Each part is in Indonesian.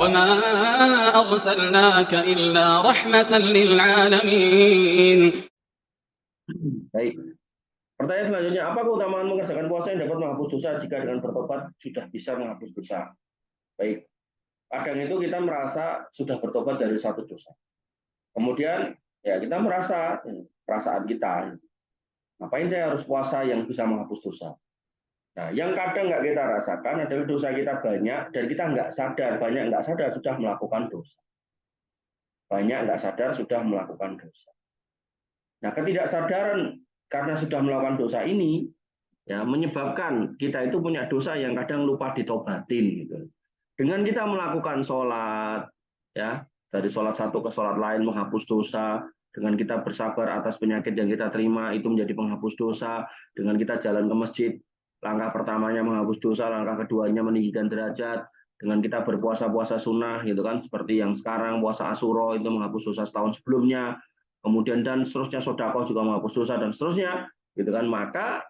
وما أرسلناك إلا رحمة للعالمين. Baik. Pertanyaan selanjutnya, apa keutamaan mengerjakan puasa yang dapat menghapus dosa jika dengan bertobat sudah bisa menghapus dosa? Baik. Kadang itu kita merasa sudah bertobat dari satu dosa. Kemudian ya kita merasa perasaan kita, ngapain saya harus puasa yang bisa menghapus dosa? Nah, yang kadang nggak kita rasakan adalah dosa kita banyak dan kita nggak sadar, banyak nggak sadar sudah melakukan dosa. Banyak nggak sadar sudah melakukan dosa. Nah, ketidaksadaran karena sudah melakukan dosa ini ya menyebabkan kita itu punya dosa yang kadang lupa ditobatin gitu. Dengan kita melakukan sholat ya dari sholat satu ke sholat lain menghapus dosa, dengan kita bersabar atas penyakit yang kita terima itu menjadi penghapus dosa, dengan kita jalan ke masjid langkah pertamanya menghapus dosa, langkah keduanya meninggikan derajat, dengan kita berpuasa-puasa sunnah gitu kan, seperti yang sekarang puasa Asyura itu menghapus dosa setahun sebelumnya, kemudian dan seterusnya sedekah juga menghapus dosa dan seterusnya gitu kan. Maka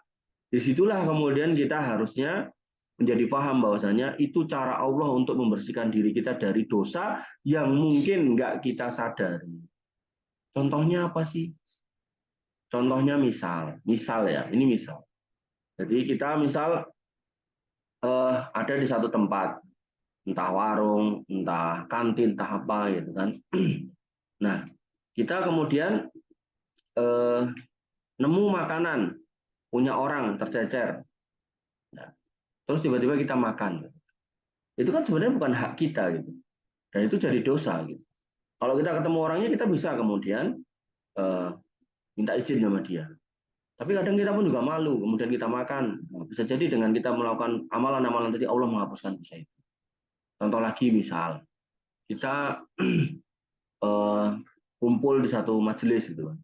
disitulah kemudian kita harusnya menjadi paham bahwasanya itu cara Allah untuk membersihkan diri kita dari dosa yang mungkin nggak kita sadari. Contohnya apa sih? Contohnya misal ya, ini misal. Jadi kita misal ada di satu tempat, entah warung, entah kantin, entah apa gitu kan. Nah, kita kemudian nemu makanan punya orang tercecer. Nah, terus tiba-tiba kita makan. Itu kan sebenarnya bukan hak kita gitu. Dan itu jadi dosa gitu. Kalau kita ketemu orangnya kita bisa kemudian minta izin sama dia. Tapi kadang kita pun juga malu, kemudian kita makan. Nah, bisa jadi dengan kita melakukan amalan-amalan tadi Allah menghapuskan dosa itu. Contoh lagi misal kita kumpul di satu majelis gitu kan.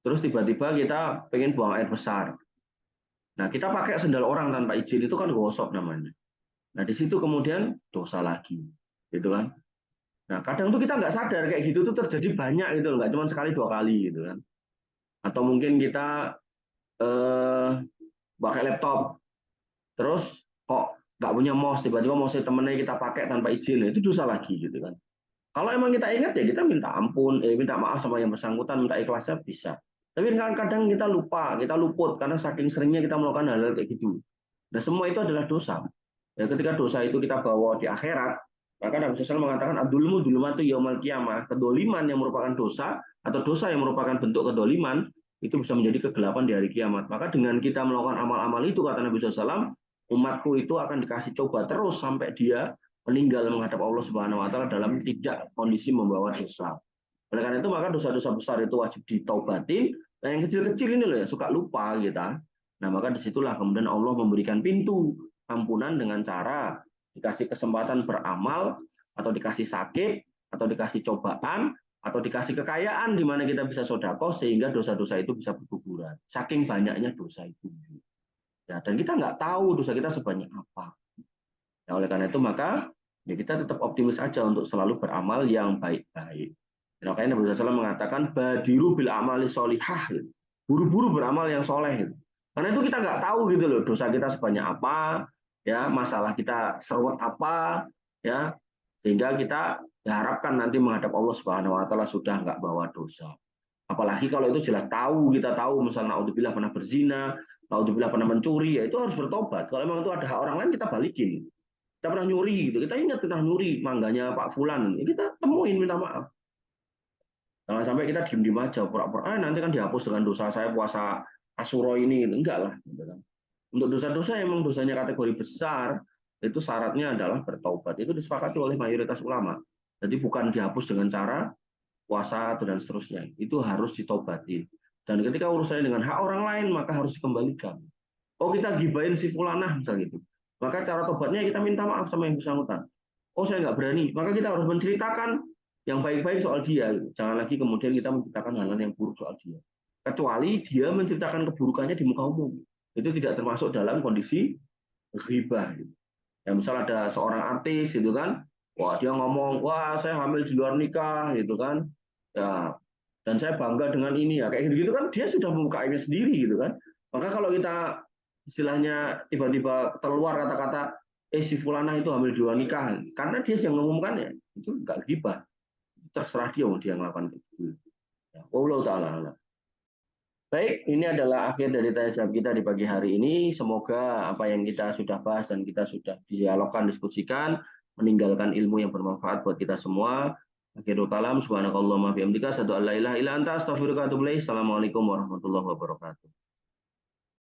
Terus tiba-tiba kita pengen buang air besar. Nah, kita pakai sendal orang tanpa izin itu kan gosok namanya. Nah, di situ kemudian dosa lagi, gitu kan. Nah, kadang tuh kita nggak sadar kayak gitu tuh terjadi banyak gitu, nggak cuma sekali dua kali gitu kan. Atau mungkin kita pakai laptop, terus kok nggak punya mouse, tiba-tiba mouse temennya kita pakai tanpa izin, itu dosa lagi gitu kan. Kalau emang kita ingat ya kita minta ampun, minta maaf sama yang bersangkutan, minta ikhlasnya bisa. Tapi kadang kita lupa, kita luput karena saking seringnya kita melakukan hal-hal kayak gitu. Nah, semua itu adalah dosa. Ya, ketika dosa itu kita bawa di akhirat, maka Nabi SAW mengatakan adulmu dulumatu yaumal qiyamah, kedoliman yang merupakan dosa atau dosa yang merupakan bentuk kedoliman itu bisa menjadi kegelapan di hari kiamat. Maka dengan kita melakukan amal-amal itu kata Nabi SAW, umatku itu akan dikasih coba terus sampai dia meninggal menghadap Allah Subhanahu wa taala dalam tidak kondisi membawa dosa. Oleh karena itu maka dosa-dosa besar itu wajib ditaubatin. Nah, yang kecil-kecil ini loh ya suka lupa kita. Nah, maka disitulah kemudian Allah memberikan pintu ampunan dengan cara dikasih kesempatan beramal atau dikasih sakit atau dikasih cobaan atau dikasih kekayaan di mana kita bisa sedekah sehingga dosa-dosa itu bisa berguguran. Saking banyaknya dosa itu. Ya, dan kita nggak tahu dosa kita sebanyak apa. Nah, oleh karena itu maka ya kita tetap optimis aja untuk selalu beramal yang baik-baik. Makanya Nabi SAW mengatakan badiru bil amali solihah, gitu. Buru-buru beramal yang soleh. Gitu. Karena itu kita nggak tahu gitu loh dosa kita sebanyak apa, ya masalah kita seruat apa, ya sehingga kita diharapkan nanti menghadap Allah Subhanahu Wa Taala sudah nggak bawa dosa. Apalagi kalau itu jelas tahu, kita tahu misalnya naudzubillah pernah berzina, naudzubillah pernah mencuri, ya itu harus bertobat. Kalau memang itu ada hak orang lain kita balikin. Kita pernah nyuri gitu, kita ingat kita nyuri mangganya Pak Fulan, ya kita temuin minta maaf. Jangan sampai kita diem-diem aja, pura-pura nanti kan dihapus dengan dosa saya puasa Asyura ini, enggak lah. Gitu kan. Untuk dosa-dosa emang dosanya kategori besar, itu syaratnya adalah bertaubat. Itu disepakati oleh mayoritas ulama. Jadi bukan dihapus dengan cara puasa atau dan seterusnya. Itu harus ditobati. Dan ketika urusannya dengan hak orang lain, maka harus dikembalikan. Oh kita gibain si fulanah misalnya gitu. Maka cara tobatnya kita minta maaf sama yang bersangkutan. Oh saya nggak berani. Maka kita harus menceritakan yang baik-baik soal dia. Jangan lagi kemudian kita menceritakan hal-hal yang buruk soal dia. Kecuali dia menceritakan keburukannya di muka umum. Itu tidak termasuk dalam kondisi ghibah. Gitu. Ya misal ada seorang artis gitu kan, wah dia ngomong, wah saya hamil di luar nikah gitu kan, ya dan saya bangga dengan ini ya kayak gitu kan dia sudah membuka aibnya sendiri gitu kan. Maka kalau kita istilahnya tiba-tiba keluar kata-kata si fulana itu hamil di luar nikah, karena dia yang mengumumkan ya, itu nggak ghibah. Terserah dia mau dia ngelakukan itu. Ya, Allah Ta'ala. Baik, ini adalah akhir dari tanya jawab kita di pagi hari ini. Semoga apa yang kita sudah bahas dan kita sudah dialogkan, diskusikan, meninggalkan ilmu yang bermanfaat buat kita semua. Akhirul kalam, subhanakallahumma bihamdika, asyhadu an la ilaha illa anta, astaghfiruka wa atubu ilaik. Assalamualaikum warahmatullahi wabarakatuh.